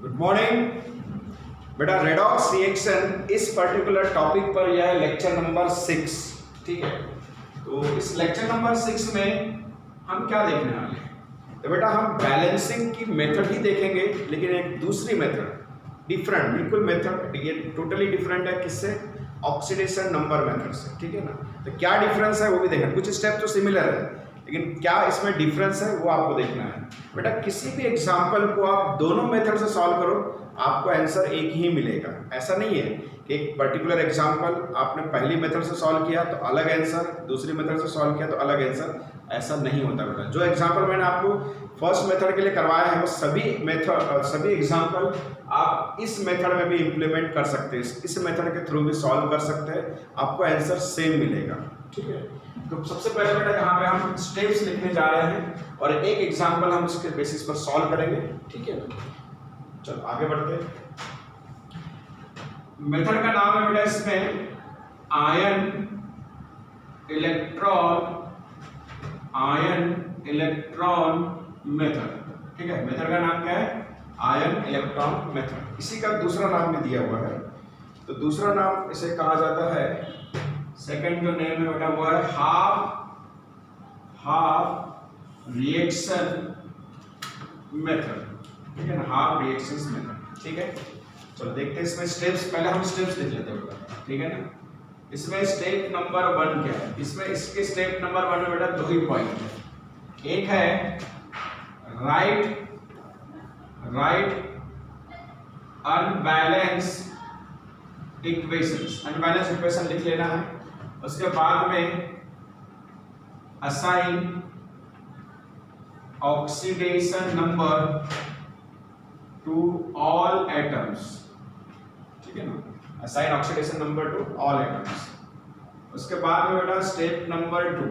Good morning बेटा। Redox reaction इस particular topic पर यह है लेक्चर नंबर 6। ठीक है, तो इस लेक्चर नंबर 6 में हम क्या देखने वाले हैं? तो बेटा हम बैलेंसिंग की मेथड ही देखेंगे, लेकिन एक दूसरी मेथड, डिफरेंट बिल्कुल मेथड, ये टोटली डिफरेंट है। किससे? ऑक्सीडेशन नंबर मेथड से। ठीक है ना, तो क्या डिफरेंस है वो भी देखना। कुछ स्टेप तो सिमिलर है, लेकिन क्या इसमें डिफरेंस है वो आपको देखना है। बेटा किसी भी एग्जाम्पल को आप दोनों मेथड से सॉल्व करो, आपको आंसर एक ही मिलेगा। ऐसा नहीं है कि एक पर्टिकुलर एग्जाम्पल आपने पहली मेथड से सॉल्व किया तो अलग आंसर, दूसरी मेथड से सॉल्व किया तो अलग आंसर। ऐसा नहीं होता बेटा। जो एग्जाम्पल मैंने आपको फर्स्ट मेथड के लिए करवाया है वो सभी एग्जाम्पल आप इस मेथड में भी इम्प्लीमेंट कर सकते हैं, इस मेथड के थ्रू भी सॉल्व कर सकते हैं, आपको आंसर सेम मिलेगा। ठीक है, तो सबसे पहले बेटा यहाँ पे हम स्टेप्स लिखने जा रहे हैं और एक एग्जाम्पल हम उसके बेसिस पर सॉल्व करेंगे। ठीक है ना, चलो आगे बढ़ते हैं। मेथड का नाम है बेटा इसमें आयन इलेक्ट्रॉन मेथड। ठीक है, मेथड का नाम क्या है? Ion electron method. इसी का दूसरा नाम भी दिया हुआ है, तो दूसरा नाम इसे कहा जाता है, सेकंड जो नेम है बेटा वो है हाफ रिएक्शन मेथड। ठीक है ना, हाफ रिएक्शन मेथड। ठीक है, चलो देखते हैं इसमें स्टेप्स। पहले हम स्टेप्स लिख लेते हैं बेटा। ठीक है ना, इसमें स्टेप नंबर 1 क्या है? इसमें इसके स्टेप नंबर 1 में बेटा 2 ही पॉइंट है। एक है राइट अनबैलेंस्ड इक्वेशन लिख लेना है। उसके बाद में assign oxidation number to all atoms. ठीक है ना, assign oxidation number to all atoms. उसके बाद में बेटा step number 2,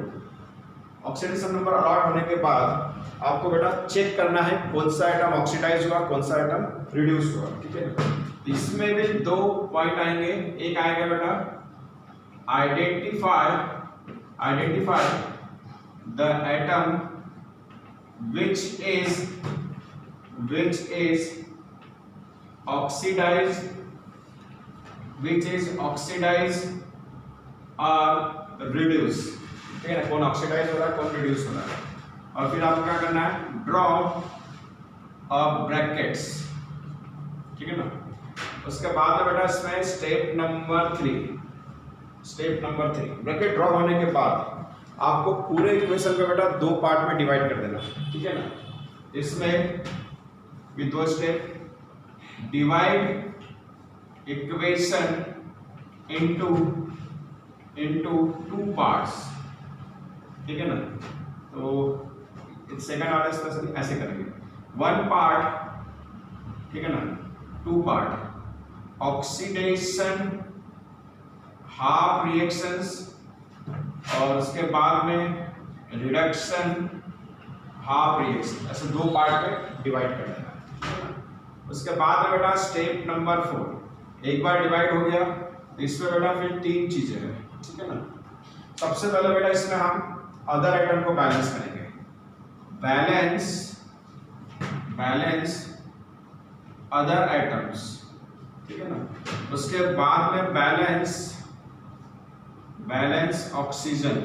oxidation number allot होने के बाद आपको बेटा चेक करना है कौन सा एटम ऑक्सीडाइज हुआ, कौन सा एटम रिड्यूस हुआ। ठीक है ना, इसमें भी 2 पॉइंट आएंगे। एक आएगा बेटा identify the atom which is oxidized or reduced। ठीक है ना, कौन ऑक्सीडाइज हो रहा है, कौन रिड्यूस हो रहा है। और फिर आपको क्या करना है? Draw brackets. ठीक है ना, उसके बाद में बेटा इसमें स्टेप नंबर 3 ब्रैकेट ड्रॉ होने के बाद आपको पूरे इक्वेशन को बेटा 2 पार्ट में डिवाइड कर देना। ठीक है ना, इसमें भी 2 step, divide equation into 2 parts. ठीक है ना, तो सेकंड वाला स्पेशली ऐसे करेंगे, 1 पार्ट, ठीक है ना, 2 पार्ट ऑक्सीडेशन हाफ रिएक्शंस, और उसके बाद में रिडक्शन हाफ रिएक्शन। ऐसे 2 पार्ट में डिवाइड कर देना। उसके बाद में बेटा स्टेप नंबर 4, एक बार डिवाइड हो गया तो इसमें बेटा फिर 3 चीजें हैं। ठीक है ना, सबसे पहले बेटा इसमें हम अदर आइटम को बैलेंस करेंगे। Balance other items. ठीक है ना, उसके बाद में बैलेंस ऑक्सीजन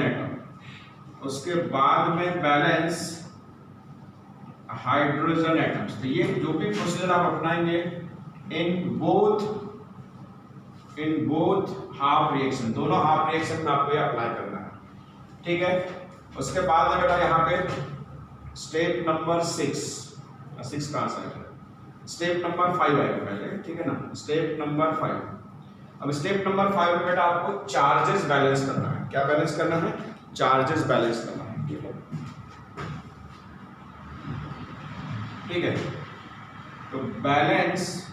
एटम। उसके बाद में बैलेंस हाइड्रोजन एटम्स। तो ये जो भी प्रोसीजर आप अपनाएंगे इन बोथ हाफ रिएक्शन, दोनों हाफ रिएक्शन में आपको ये अप्लाई करना है। ठीक है, उसके बाद में बेटा यहाँ पे स्टेप नंबर 6 कहाँ से आएगा? स्टेप नंबर 5 आएगा पहले। ठीक है ना, स्टेप नंबर 5। अब स्टेप नंबर 5 में बेटा आपको चार्जेस बैलेंस करना है। क्या बैलेंस करना है? चार्जेस बैलेंस करना है। ठीक है, ठीक है, तो balance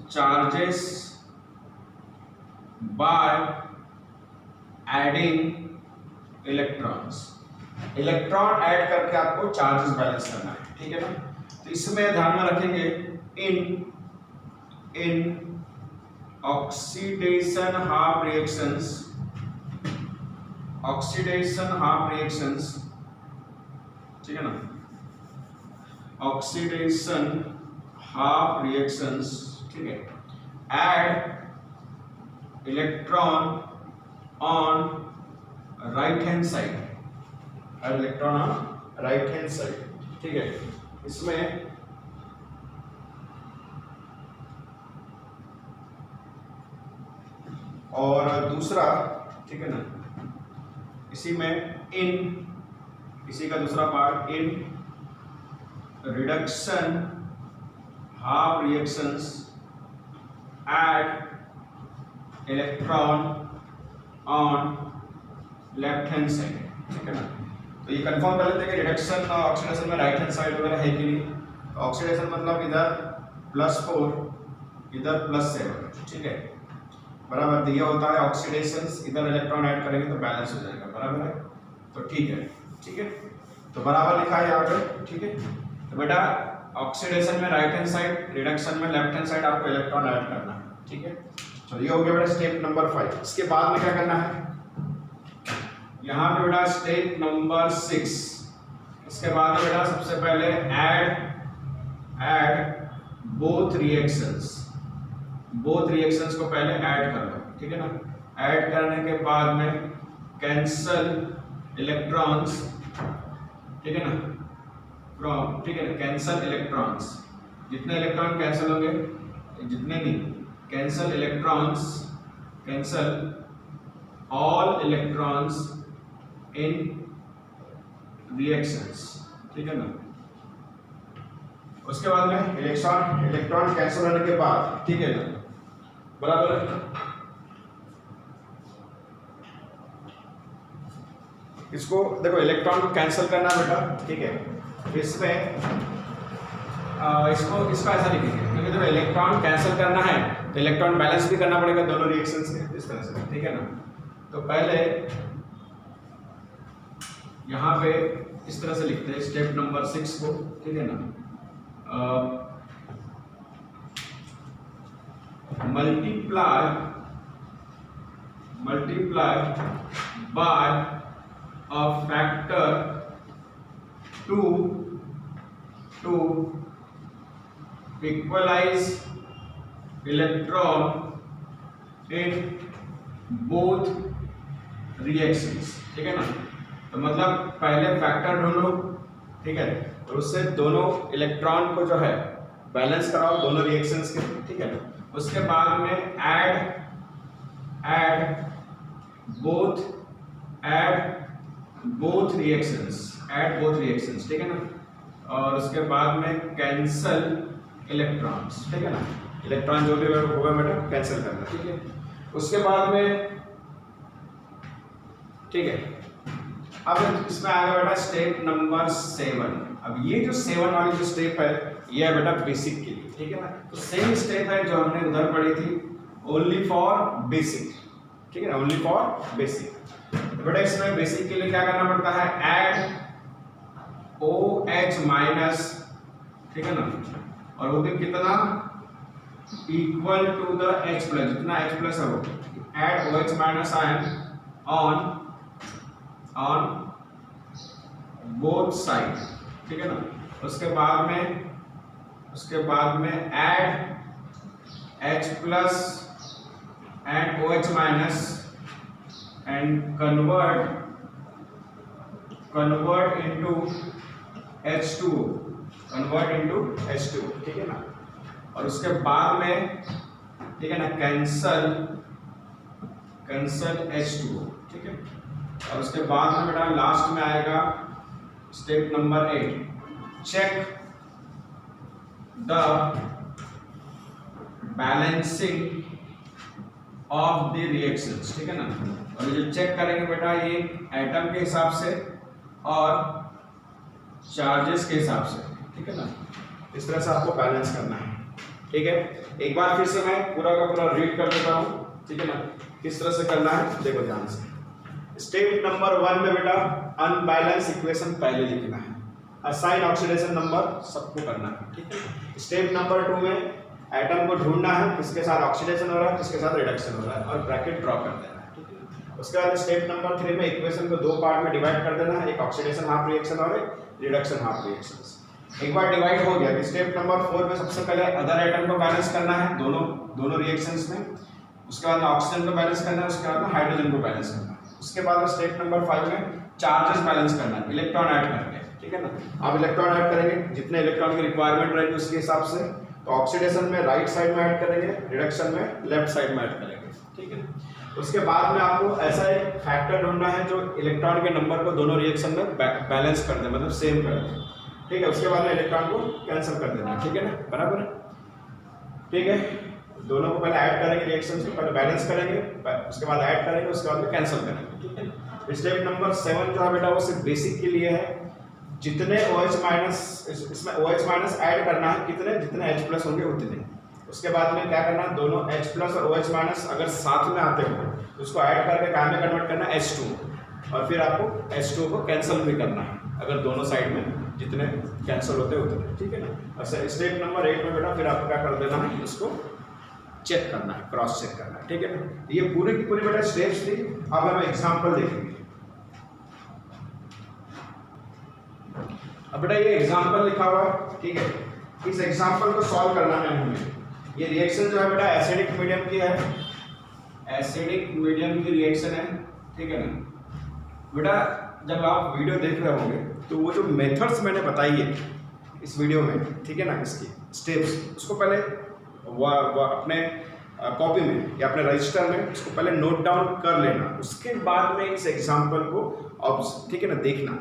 charges by adding electrons. Electron add करके आपको चार्जेस बैलेंस करना है। ठीक है ना, तो इसमें ध्यान में रखेंगे इन ऑक्सीडेशन हाफ रिएक्शंस, ठीक है ना, ऑक्सीडेशन हाफ रिएक्शंस, ठीक है, add electron on right hand side, add electron on right hand side, ठीक है। इसमें और दूसरा, ठीक है ना, इसी में इसी का दूसरा part in reduction half reactions add electron on left hand side, ठीक है ना। तो ये कंफर्म कर लेते हैं कि रिडक्शन और ऑक्सीडेशन में राइट हैंड साइड वगैरह है कि नहीं। ऑक्सीडेशन मतलब इधर +4 इधर +7, ठीक है, बराबर दिया होता है ऑक्सीडेशन, इधर इलेक्ट्रॉन ऐड करेंगे तो बैलेंस हो जाएगा, बराबर है। तो ठीक है, ठीक है, तो बराबर लिखा है यहाँ पे, ठीक है। तो बेटा ऑक्सीडेशन में राइट हैंड साइड, रिडक्शन में लेफ्ट हैंड साइड आपको इलेक्ट्रॉन ऐड करना है, ठीक है। चलो ये हो गया बेटा स्टेप नंबर 5। इसके बाद में क्या करना है, यहाँ पे बेटा स्टेप नंबर 6। इसके बाद बेटा सबसे पहले ऐड बोथ रिएक्शंस को पहले ऐड कर लो, ठीक है ना। ऐड करने के बाद में कैंसल इलेक्ट्रॉन्स, ठीक है ना, फ्रॉम, ठीक है ना, कैंसल इलेक्ट्रॉन्स, जितने इलेक्ट्रॉन कैंसिल होंगे, जितने नहीं, cancel electrons, cancel all electrons in reactions, ठीक है ना। उसके बाद में इलेक्ट्रॉन कैंसिल होने के बाद, ठीक है ना, बराबर है। इसको देखो इलेक्ट्रॉन को कैंसिल करना बेटा, ठीक है। इसमें इसका ऐसा लिखेंगे, क्योंकि जब इलेक्ट्रॉन कैंसिल करना है तो इलेक्ट्रॉन बैलेंस भी करना पड़ेगा दोनों रिएक्शंस के, इस तरह से, ठीक है ना। तो पहले यहाँ पे इस तरह से लिखते हैं स्टेप नंबर 6 को, ठीक है ना। Multiply by a factor 2 to equalize electron in both reactions, ठीक है ना। तो मतलब पहले फैक्टर ढूंढो, ठीक है, और उससे दोनों इलेक्ट्रॉन को जो है बैलेंस कराओ दोनों रिएक्शंस के, ठीक है। उसके बाद में ऐड बोथ रिएक्शंस, ठीक है ना। और उसके बाद में कैंसल इलेक्ट्रॉन्स, ठीक है ना, इलेक्ट्रॉन जो भी होगा बेटा कैंसिल करना, ठीक है। उसके बाद में, ठीक है, अब इसमें आएगा बेटा स्टेप नंबर 7। अब ये जो 7 वाली जो स्टेप है ये है बेटा बेसिक के लिए, ठीक है ना। तो सेम स्टेप है जो हमने उधर पढ़ी थी, ओनली फॉर बेसिक, ठीक है ना, ओनली फॉर बेसिक। तो बेटा इसमें बेसिक के लिए क्या करना पड़ता है, ऐड OH माइनस, ठीक है ना, और वो भी कितना, equal to the H plus, जितना H प्लस है वो, add OH minus ion on both side, ठीक है ना। उसके बाद में add H plus and OH minus and convert into H2O, ठीक है ना। और उसके बाद में, ठीक है ना, कैंसल H2O, ठीक है। और उसके बाद में बेटा लास्ट में आएगा step number 8, check the balancing of the reactions, ठीक है ना। और जो चेक करेंगे बेटा ये एटम के हिसाब से और चार्जेस के हिसाब से, ठीक है ना। इस तरह से आपको बैलेंस करना है, ठीक है। एक बार फिर से मैं पूरा का पूरा रीड कर देता हूँ, ठीक है ना, किस तरह से करना है देखो ध्यान से। स्टेप नंबर 1 में बेटा अनबैलेंस इक्वेशन पहले लिखना है, असाइन ऑक्सीडेशन नंबर सबको करना है, ठीक है। स्टेप नंबर 2 में एटम को ढूंढना है किसके साथ ऑक्सीडेशन हो रहा है, किसके साथ रिडक्शन हो रहा है, और ब्रैकेट ड्रॉ कर देना है, ठीक है। उसके बाद स्टेप नंबर 3 में इक्वेशन को 2 पार्ट में डिवाइड कर देना है, एक ऑक्सीडेशन हाफ रिएक्शन और एक रिडक्शन हाफ रिएक्शन। एक बार डिवाइड हो गया, स्टेप नंबर 4 में सबसे पहले अदर एटम को बैलेंस करना है दोनों रिएक्शंस में, उसके बाद ऑक्सीजन को बैलेंस करना है, उसके बाद हाइड्रोजन को बैलेंस करना है, उसके बाद स्टेप नंबर 5 में चार्जेस बैलेंस करना है, इलेक्ट्रॉन ऐड करके, ठीक है ना। अब इलेक्ट्रॉन ऐड करेंगे जितने इलेक्ट्रॉन की रिक्वायरमेंट रहेगी उसके हिसाब से, तो ऑक्सीडेशन में राइट साइड में ऐड करेंगे, रिडक्शन में लेफ्ट साइड में ऐड करेंगे, ठीक है। उसके बाद में आपको ऐसा एक फैक्टर ढूंढना है जो इलेक्ट्रॉन के नंबर को दोनों रिएक्शन में बैलेंस कर दे, मतलब सेम कर दे, ठीक है। उसके बाद में इलेक्ट्रॉन को कैंसिल कर देना, ठीक है ना, बराबर है, ठीक है। दोनों को पहले ऐड करेंगे रिएक्शन से, पहले बैलेंस करेंगे, उसके बाद ऐड करेंगे, उसके बाद में कैंसिल करेंगे, ठीक है। स्टेप नंबर 7 जो है बेटा वो सिर्फ बेसिक के लिए है, जितने OH माइनस इसमें OH माइनस ऐड करना है, कितने जितने H प्लस होंगे उतने। उसके बाद में क्या करना है, दोनों H प्लस और OH माइनस अगर साथ में आते हो तो उसको ऐड करके क्या में कन्वर्ट करना है, H2, और फिर आपको H2 को कैंसिल भी करना है अगर दोनों साइड में जितने कैंसिल होते हैं उतने, ठीक है ना। अच्छा, स्टेप नंबर 8 में बेटा फिर आपको क्या कर देना है, इसको चेक करना है, क्रॉस चेक करना है, ठीक है ना। ये पूरी की पूरी बेटा स्टेप्स थी। अब हम एग्जांपल देखेंगे। अब बेटा ये एग्जांपल लिखा हुआ है, ठीक है। इस एग्जांपल को सॉल्व करना है हमें। ये रिएक्शन जो है बेटा एसिडिक मीडियम की है, एसिडिक मीडियम की रिएक्शन है, ठीक है ना। बेटा जब आप वीडियो देख रहे होंगे तो वो जो मेथड्स मैंने बताई है इस वीडियो में, ठीक है ना, इसकी स्टेप्स, उसको पहले वो अपने कॉपी में या अपने रजिस्टर में उसको पहले नोट डाउन कर लेना, उसके बाद में इस एग्जांपल को ठीक है ना देखना,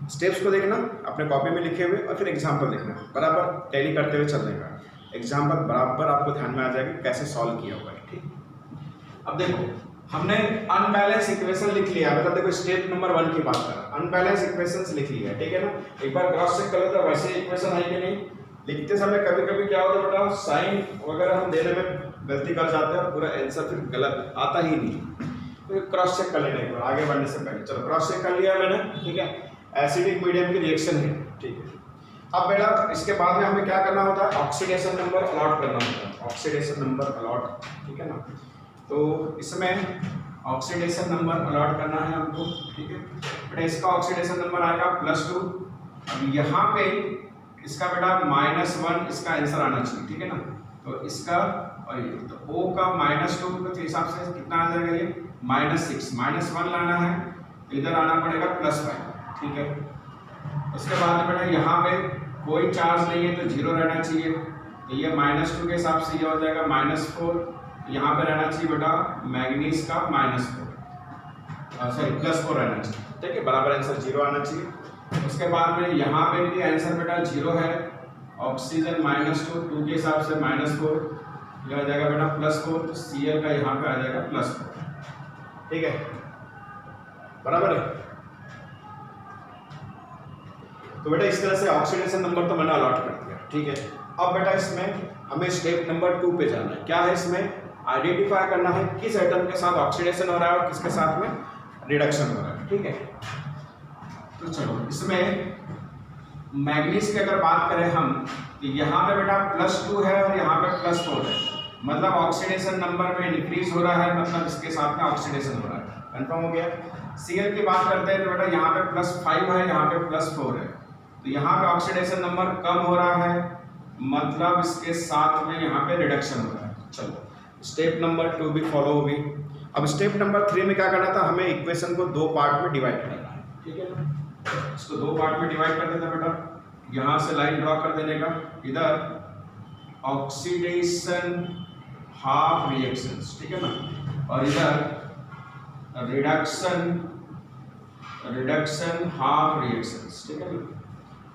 स्टेप्स को देखना अपने कॉपी में लिखे हुए, और फिर एग्जांपल देखना, बराबर टैली करते हुए चलने का। एग्जांपल बराबर आपको ध्यान में आ जाएगा कैसे सॉल्व किया हुआ है, ठीक। अब देखो हमने अनबैलेंस इक्वेशन लिख लिया, मतलब देखो स्टेप नंबर 1 की बात कर, अनबैलेंस इक्वेशंस लिख लिया, ठीक है ना। एक बार क्रॉस चेक कर लेते वैसे इक्वेशन है कि नहीं। लिखते समय कभी कभी क्या होता है बेटा, साइन वगैरह हम देने में गलती कर जाते हैं और पूरा आंसर फिर गलत आता ही नहीं, तो क्रॉस चेक कर लेना एक बार आगे बढ़ने से पहले। चलो क्रॉस चेक कर लिया मैंने, ठीक है। एसिडिक मीडियम की रिएक्शन है, ठीक है। अब बेटा इसके बाद में हमें क्या करना होता है, ऑक्सीडेशन नंबर अलॉट करना होता है, ऑक्सीडेशन नंबर अलॉट, ठीक है ना। तो इसमें ऑक्सीडेशन नंबर अलॉट करना है हमको, ठीक है। बेटा इसका ऑक्सीडेशन नंबर आएगा +2। अब यहाँ पे इसका बेटा -1 इसका आंसर आना चाहिए, ठीक है ना। तो इसका और ये तो O का -2 के हिसाब से कितना आ जाएगा, ये -6, -1 लाना है, इधर आना पड़ेगा +5, ठीक है। उसके बाद बेटा यहाँ पे कोई चार्ज नहीं है तो 0 रहना चाहिए, तो ये -2 के हिसाब से ये हो जाएगा -4, यहाँ पे रहना चाहिए बेटा मैग्नीज का -4, सॉरी +4 रहना चाहिए, ठीक है, बराबर आंसर 0 आना चाहिए। उसके बाद में यहाँ पे भी आंसर बेटा 0 है, ऑक्सीजन -2 के हिसाब से -4, ये हो जाएगा बेटा +4, तो Cl का यहाँ पे आ जाएगा +4, ठीक है, बराबर है। तो बेटा इस तरह से ऑक्सीडेशन नंबर तो मैंने अलॉट कर दिया, ठीक है। अब बेटा इसमें हमें स्टेप नंबर 2 पे जाना है। क्या है इसमें, आइडेंटिफाई करना है किस एटम के साथ ऑक्सीडेशन हो रहा है और किसके साथ में रिडक्शन हो रहा है, ठीक है। तो चलो इसमें मैग्नीज की अगर बात करें हम, तो यहाँ पे बेटा +2 है और यहाँ पे +4 है, मतलब ऑक्सीडेशन नंबर में इंक्रीज हो रहा है, मतलब इसके साथ में ऑक्सीडेशन हो रहा है, कंफर्म हो गया। Cl की बात करते हैं तो बेटा यहाँ पे +5 है, यहाँ पे +4 है, तो यहाँ पे ऑक्सीडेशन नंबर कम हो रहा है, मतलब इसके साथ में यहाँ पे रिडक्शन हो रहा है। चलो स्टेप नंबर 2 भी फॉलो होगी। अब स्टेप नंबर 3 में क्या करना था, हमें इक्वेशन को 2 पार्ट में डिवाइड करना है, ठीक है ना। इसको 2 पार्ट में डिवाइड कर देना बेटा, यहाँ से लाइन ड्रॉ कर देने का, इधर ऑक्सीडेशन हाफ रिएक्शंस, ठीक है ना, और इधर रिडक्शन हाफ रिएक्शंस, ठीक है ना,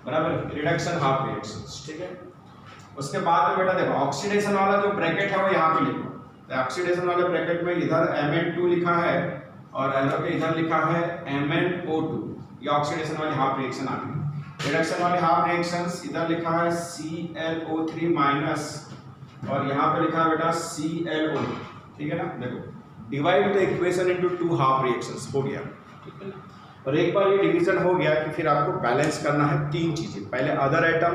बराबर, रिडक्शन हाफ रिएक्शंस, ठीक है। उसके बाद में बेटा देखो ऑक्सीडेशन वाला जो ब्रैकेट है वो यहाँ पे लिखो, तो ऑक्सीडेशन वाले ब्रैकेट में इधर Mn2 लिखा है और एरो पे इधर लिखा है MnO2, ये ऑक्सीडेशन वाली हाफ रिएक्शन आ गई। रिडक्शन वाली हाफ रिएक्शंस इधर लिखा है ClO3 माइनस और यहाँ पे लिखा है बेटा ClO, ठीक है ना। देखो divide the equation into 2 half reactions हो गया, ठीक है ना। और एक बार ये डिवीजन हो गया कि फिर आपको बैलेंस करना है 3 चीजें, पहले अदर एटम,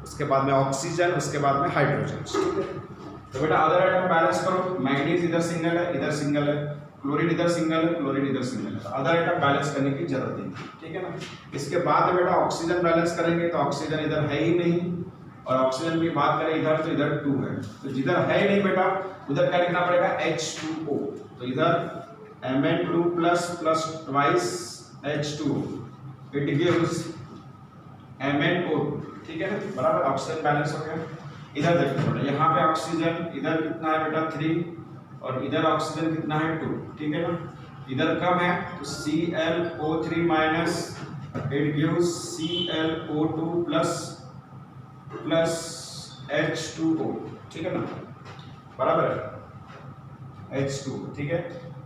उसके बाद में ऑक्सीजन, उसके बाद में हाइड्रोजन, ठीक है। तो बेटा अदर एटम बैलेंस करो, मैग्नीज इधर सिंगल है, इधर सिंगल है, क्लोरीन इधर सिंगल है, क्लोरीन इधर सिंगल है, तो अदर आइटम बैलेंस करने की जरूरत नहीं, ठीक है ना। इसके बाद बेटा ऑक्सीजन बैलेंस करेंगे, तो ऑक्सीजन इधर है ही नहीं, और ऑक्सीजन की बात करें इधर तो इधर 2 है, तो जिधर है ही नहीं बेटा उधर क्या लिखना पड़ेगा H2O, तो इधर Mn2 plus twice H2O, it gives MnO2, ठीक है ना, बराबर। ऑक्सीजन बैलेंस हो गया। इधर देखो बेटा, यहाँ पे ऑक्सीजन इधर कितना है बेटा 3, और इधर ऑक्सीजन कितना है 2, ठीक है ना, इधर कम है तो ClO3 minus it gives ClO2 plus H2O, ठीक है ना, बराबर है H2, ठीक है।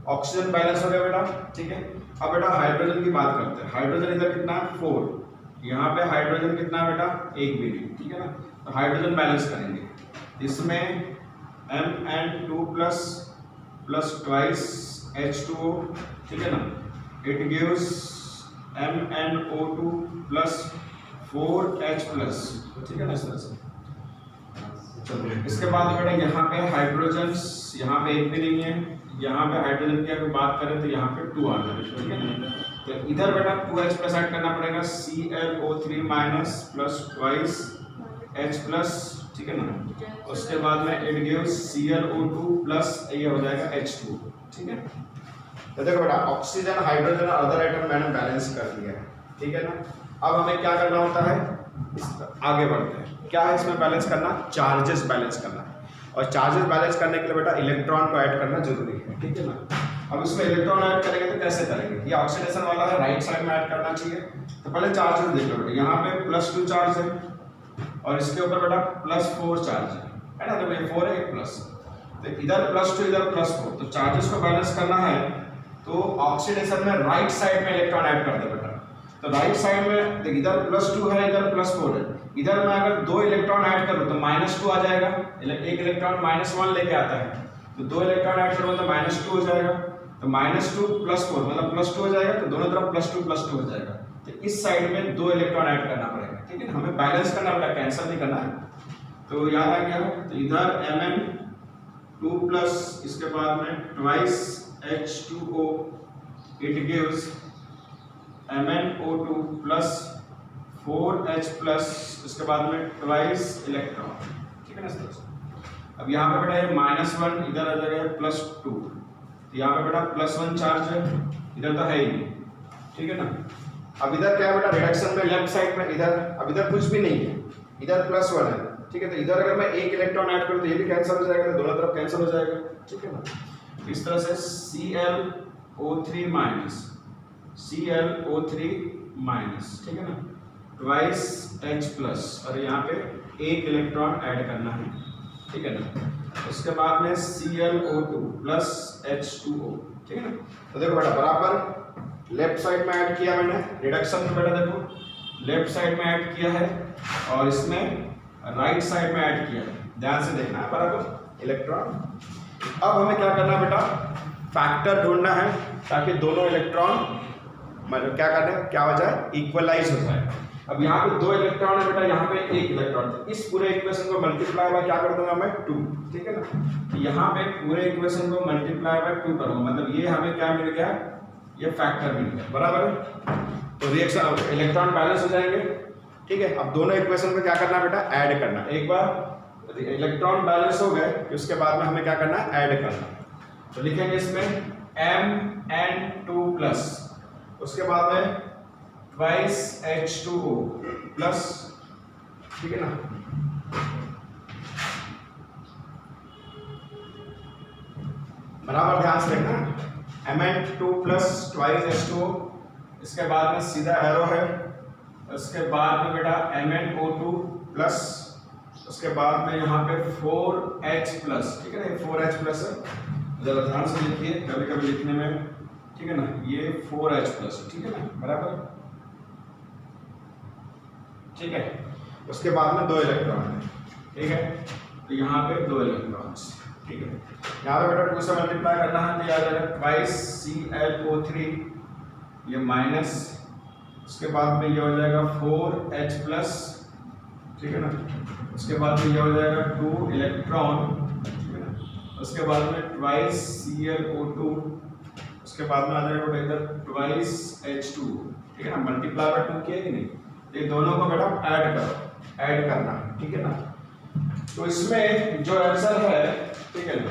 ऑक्सीजन बैलेंस हो गया बेटा, ठीक है। अब बेटा हाइड्रोजन की बात करते हैं। हाइड्रोजन इधर कितना है 4, यहाँ पे हाइड्रोजन कितना है बेटा 1 भी नहीं, ठीक है ना, तो हाइड्रोजन बैलेंस करेंगे। इसमें Mn2 प्लस ट्वाइस H2O, ठीक है ना, it gives MnO2 plus 4H plus, ठीक है ना, इस तरह से। चलो इसके बाद बेटा यहाँ पे हाइड्रोजन, यहाँ पे 1 भी नहीं है, यहाँ पे हाइड्रोजन की अगर बात करें तो यहाँ पे 2 आ जाए, ठीक है ना, तो इधर बेटा 2H प्लस ऐड करना पड़ेगा, ClO3 minus plus twice H plus, ठीक है ना, उसके बाद में इट गिव्स ClO2 प्लस ये हो जाएगा H2, ठीक है। तो देखो बेटा ऑक्सीजन, हाइड्रोजन और अदर आइटम मैंने बैलेंस कर दिया है, ठीक है ना। अब हमें क्या करना होता है, आगे बढ़ते हैं। क्या है इसमें बैलेंस करना, चार्जेस बैलेंस करना, और चार्जेस बैलेंस करने के लिए बेटा इलेक्ट्रॉन को ऐड करना जरूरी है, ठीक है ना। अब इसमें इलेक्ट्रॉन ऐड करेंगे तो कैसे करेंगे, ये ऑक्सीडेशन वाला है, राइट साइड में ऐड करना चाहिए। तो पहले चार्जेस देख लो बेटा, यहाँ पे +2 चार्ज है और इसके ऊपर बेटा +4 चार्ज है ना, तो ये 4 है, एक प्लस, तो इधर +2 इधर +4, तो चार्जेस को बैलेंस करना है तो ऑक्सीडेशन में राइट साइड में इलेक्ट्रॉन ऐड कर दे बेटा। तो राइट साइड में देख, इधर +2 है, इधर +4 है, इधर मैं अगर 2 इलेक्ट्रॉन ऐड करूं तो -2 आ जाएगा, एक इलेक्ट्रॉन -1 लेके आता है, तो 2 इलेक्ट्रॉन ऐड करूंगा तो -2 हो जाएगा, तो -2 +4 मतलब +2 हो जाएगा, तो दोनों तरफ +2 हो जाएगा। तो इस साइड में 2 इलेक्ट्रॉन ऐड करना पड़ेगा, ठीक है ना, हमें बैलेंस करना पड़ेगा, कैंसिल नहीं करना है। तो याद आ गया, तो इधर Mn2 प्लस इसके बाद में twice H2O, it gives MnO2 plus 4H plus, इसके बाद में ट्वाइस इलेक्ट्रॉन, ठीक है ना, इस तरह से। अब यहाँ पे बेटा ये -1 इधर आ जाएगा +2, तो यहाँ पे बेटा +1 चार्ज है, इधर तो है ही नहीं, ठीक है ना। अब इधर क्या है बेटा, रिडक्शन में लेफ्ट साइड में इधर, अब इधर कुछ भी नहीं है, इधर +1 है, ठीक है, तो इधर अगर मैं 1 इलेक्ट्रॉन ऐड करूँ तो ये भी कैंसिल हो जाएगा, तो दोनों तरफ कैंसिल हो जाएगा, ठीक है ना। इस तरह से ClO3 माइनस, ठीक है ना, ट्वाइस H प्लस, और यहाँ पे 1 इलेक्ट्रॉन ऐड करना है, ठीक है ना। उसके बाद में ClO2 प्लस H2O, ठीक है ना। तो देखो बेटा बराबर लेफ्ट साइड में ऐड किया मैंने, रिडक्शन में बेटा देखो लेफ्ट साइड में ऐड किया है और इसमें राइट साइड में ऐड किया है, ध्यान से देखना है बराबर इलेक्ट्रॉन। अब हमें क्या करना है बेटा, फैक्टर ढूंढना है ताकि दोनों इलेक्ट्रॉन मतलब क्या करना है, क्या हो जाए, इक्वलाइज हो जाए। अब यहाँ पे 2 इलेक्ट्रॉन है बेटा, यहाँ पे 1 इलेक्ट्रॉन, इस पूरे इक्वेशन को मल्टीप्लाई बाय क्या कर दूंगा मैं 2, ठीक है ना। यहाँ पे पूरे इक्वेशन को मल्टीप्लाई बाय 2 करूंगा, मतलब ये हमें क्या मिल गया, ये फैक्टर मिल गया, बराबर है। तो रिएक्शन इलेक्ट्रॉन बैलेंस हो जाएंगे, ठीक है। अब दोनों इक्वेशन को क्या करना बेटा, ऐड करना। एक बार इलेक्ट्रॉन बैलेंस हो गए उसके बाद में हमें क्या करना है, ऐड करना। तो लिखेंगे इसमें Mn2 प्लस, उसके बाद में ट्वाइस H2O प्लस, ठीक है ना, बराबर ध्यान से देखना, Mn2 प्लस ट्वाइस H2O, इसके बाद में सीधा एरो है, उसके बाद में बेटा MnO2 प्लस, उसके बाद में यहाँ पे 4H प्लस, ठीक है ना, 4H प्लस है, जरा ध्यान से लिखिए, कभी कभी लिखने में, ठीक है ना, ये 4H प्लस, ठीक है ना, बराबर, ठीक है। उसके बाद में 2 इलेक्ट्रॉन है, ठीक है, तो यहाँ पे 2 इलेक्ट्रॉन्स, ठीक है। यहाँ पे बेटा 2 से मल्टीप्लाई करना है तो याद रखना ट्वाइस ClO3, ये माइनस, उसके बाद में ये हो जाएगा 4H प्लस, ठीक है ना, उसके बाद में ये हो जाएगा 2 इलेक्ट्रॉन, ठीक है ना, उसके बाद में ट्वाइस ClO2 उसके बाद में आ जाएगा बेटा इधर ट्वाइस H2, ठीक है ना, मल्टीप्लाई बाय 2 किया कि नहीं, ये दोनों को बेटा ऐड करो, ऐड करना है, ठीक है ना। तो इसमें जो आंसर है, ठीक है ना,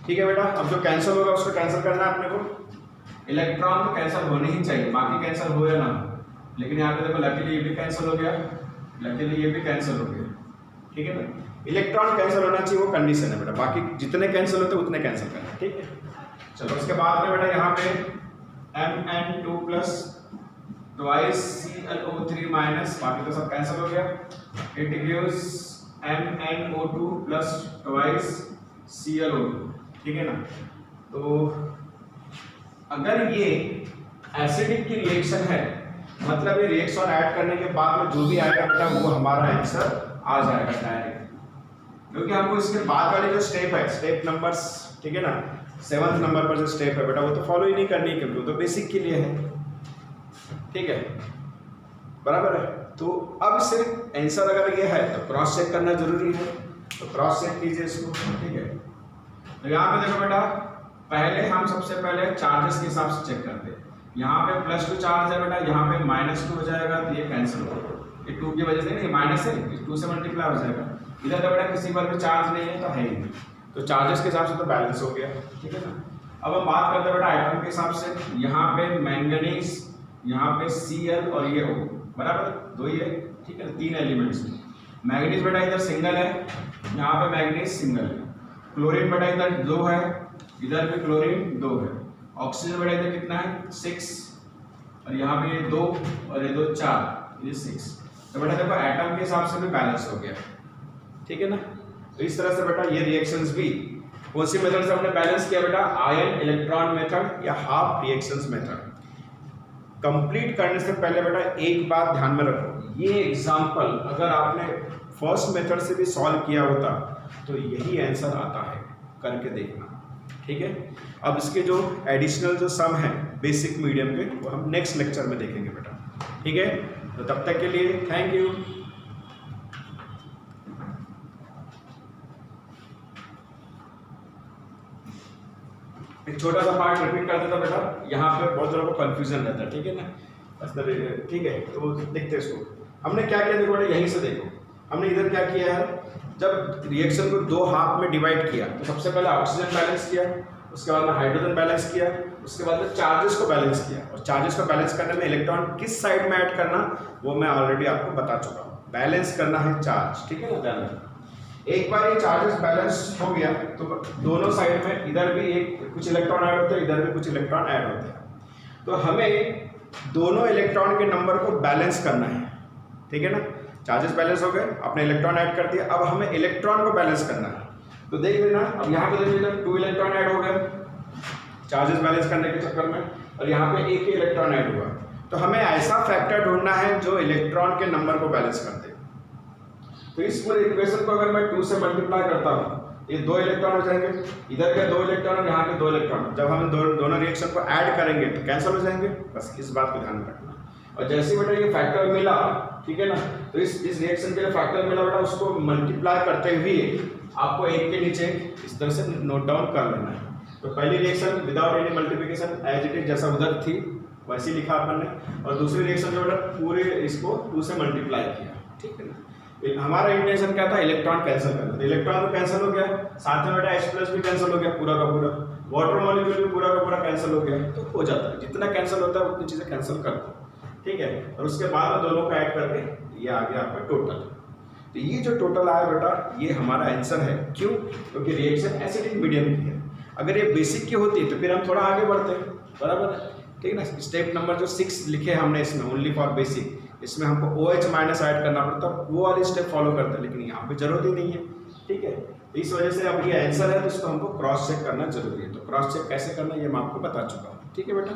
ठीक है बेटा। अब जो कैंसिल होगा उसको कैंसिल करना है अपने को। इलेक्ट्रॉन तो कैंसिल होने ही चाहिए, बाकी कैंसिल हो या ना हो, लेकिन यहाँ पे देखो लकीली ये भी कैंसिल हो गया, लकीली ये भी कैंसिल हो गया, ठीक है ना। इलेक्ट्रॉन कैंसिल होना चाहिए वो कंडीशन है बेटा, बाकी जितने कैंसिल होते उतने कैंसिल करना, ठीक है। चलो उसके बाद में बेटा यहाँ पे Mn2 plus twice ClO3 minus, बाकी तो सब कैंसिल हो गया। It gives MnO2 plus twice ClO2, ठीक है ना। तो अगर ये एसिडिक की रिएक्शन है, मतलब ये रिएक्शन ऐड करने के बाद में जो भी आएगा बेटा वो हमारा आंसर आ जाएगा डायरेक्ट, क्योंकि हमको इसके बाद वाले जो स्टेप है, स्टेप नंबर्स, ठीक है ना, 7th नंबर पर जो स्टेप है बेटा वो तो फॉलो ही नहीं करनी, क्योंकि वो तो बेसिक के लिए है, ठीक है, बराबर है। तो अब सिर्फ आंसर अगर ये है तो क्रॉस चेक करना जरूरी है, तो क्रॉस चेक कीजिए इसको, ठीक है। तो यहाँ पे देखो बेटा, पहले हम सबसे पहले चार्जेस के हिसाब से चेक करते हैं। यहाँ पे +2 चार्ज है बेटा, यहाँ पे -2 हो जाएगा, तो ये कैंसिल होगा, ये 2 की वजह से नहीं, माइनस है, 2 से मल्टीप्लाई हो जाएगा। इधर तो बेटा किसी पर भी चार्ज नहीं है तो है ही नहीं, तो चार्जेस के हिसाब से तो बैलेंस हो गया, ठीक है ना। अब हम बात करते हैं बेटा आइटम के हिसाब से। यहाँ पे मैंगनीज, यहाँ पे Cl और ये O, बराबर 2 ही है, ठीक है, 3 एलिमेंट्स। मैंगनीज बेटा इधर सिंगल है, यहाँ पे मैंगनीज सिंगल है। क्लोरीन बेटा इधर 2 है, इधर भी क्लोरीन 2 है। ऑक्सीजन बेटा इधर कितना है 6, और यहाँ पे ये 2 और ये 2 4, ये 6। तो बेटा देखो एटम के हिसाब से भी बैलेंस हो गया, ठीक है ना। तो इस तरह से बेटा ये रिएक्शंस भी कौन सी मेथड से हमने बैलेंस किया बेटा, आयन इलेक्ट्रॉन मेथड या हाफ रिएक्शंस मेथड। कंप्लीट करने से पहले बेटा एक बात ध्यान में रखो, ये एग्जांपल अगर आपने फर्स्ट मेथड से भी सॉल्व किया होता तो यही आंसर आता है, करके देखना, ठीक है। अब इसके जो एडिशनल जो सम है बेसिक मीडियम के वो हम नेक्स्ट लेक्चर में देखेंगे बेटा, ठीक है। तो तब तक के लिए थैंक यू। एक छोटा सा पार्ट रिपीट कर देता बेटा, यहाँ पे बहुत लोगों को कंफ्यूजन रहता है, ठीक है ना, ठीक है। तो देखते हैं इसको, हमने क्या किया देखो बेटा, यहीं से देखो, हमने इधर क्या किया है, जब रिएक्शन को 2 हाफ में डिवाइड किया तो सबसे पहले ऑक्सीजन बैलेंस किया, उसके बाद में हाइड्रोजन बैलेंस किया, उसके बाद में चार्जेस को बैलेंस किया। और चार्जेस को बैलेंस करने में इलेक्ट्रॉन किस साइड में ऐड करना वो मैं ऑलरेडी आपको बता चुका हूँ, बैलेंस करना है चार्ज, ठीक है ना, ध्यान रखना। एक बार ये चार्जेस बैलेंस हो गया तो दोनों साइड में इधर भी एक कुछ इलेक्ट्रॉन ऐड होते हैं, इधर भी कुछ इलेक्ट्रॉन ऐड होते हैं। तो हमें दोनों इलेक्ट्रॉन के नंबर को बैलेंस करना है, ठीक है ना। चार्जेस बैलेंस हो गए, आपने इलेक्ट्रॉन ऐड कर दिया, अब हमें इलेक्ट्रॉन को बैलेंस करना है। तो देख लेना, अब यहाँ पे देखिए 2 इलेक्ट्रॉन ऐड हो गए चार्जेस बैलेंस करने के चक्कर में, और यहाँ पे एक ही इलेक्ट्रॉन ऐड हुआ। तो हमें ऐसा फैक्टर ढूंढना है जो इलेक्ट्रॉन के नंबर को बैलेंस कर दे। तो इस पूरे इक्वेशन को अगर मैं 2 से मल्टीप्लाई करता हूँ, ये 2 इलेक्ट्रॉन हो जाएंगे, इधर के 2 इलेक्ट्रॉन और यहाँ के 2 इलेक्ट्रॉन, जब हम दोनों रिएक्शन को ऐड करेंगे तो कैंसिल हो जाएंगे, बस इस बात को ध्यान में रखना। और जैसे बेटा ये फैक्टर मिला, ठीक है ना, तो इस रिएक्शन के लिए फैक्टर मिला बेटा, उसको मल्टीप्लाई करते हुए आपको एक के नीचे इस तरह से नोट डाउन कर लेना है। तो पहली reaction without any multiplication as it is जैसा उधर थी वैसे ही लिखा अपन ने, और दूसरी रिएक्शन जो बेटा पूरे इसको 2 से मल्टीप्लाई किया, ठीक है ना। हमारा इंटेंशन क्या था, इलेक्ट्रॉन कैंसिल करना, तो इलेक्ट्रॉन तो कैंसिल हो गया, साथ में बेटा H+ भी कैंसिल हो गया पूरा का पूरा, वाटर मॉलिक्यूल भी पूरा का पूरा कैंसिल हो गया। तो हो जाता है, जितना कैंसिल होता है उतनी चीजें कैंसिल कर दो, ठीक है। और उसके बाद में दोनों को ऐड करके ये आ गया आपका टोटल। तो ये जो टोटल आया बेटा ये हमारा आंसर है, क्यों, क्योंकि रिएक्शन एसिडिक मीडियम की है। अगर ये बेसिक की होती तो फिर हम थोड़ा आगे बढ़ते, बराबर है, ठीक है ना। स्टेप नंबर जो 6 लिखे हमने इसमें ओनली फॉर बेसिक, इसमें हमको OH- ऐड करना पड़ता, वो वाली स्टेप फॉलो करते, लेकिन यहाँ पे जरूरत ही नहीं है, ठीक है। इस वजह से अब ये आंसर है तो इसको हमको क्रॉस चेक करना जरूरी है। तो क्रॉस चेक कैसे करना ये मैं आपको बता चुका हूँ, ठीक है बेटा।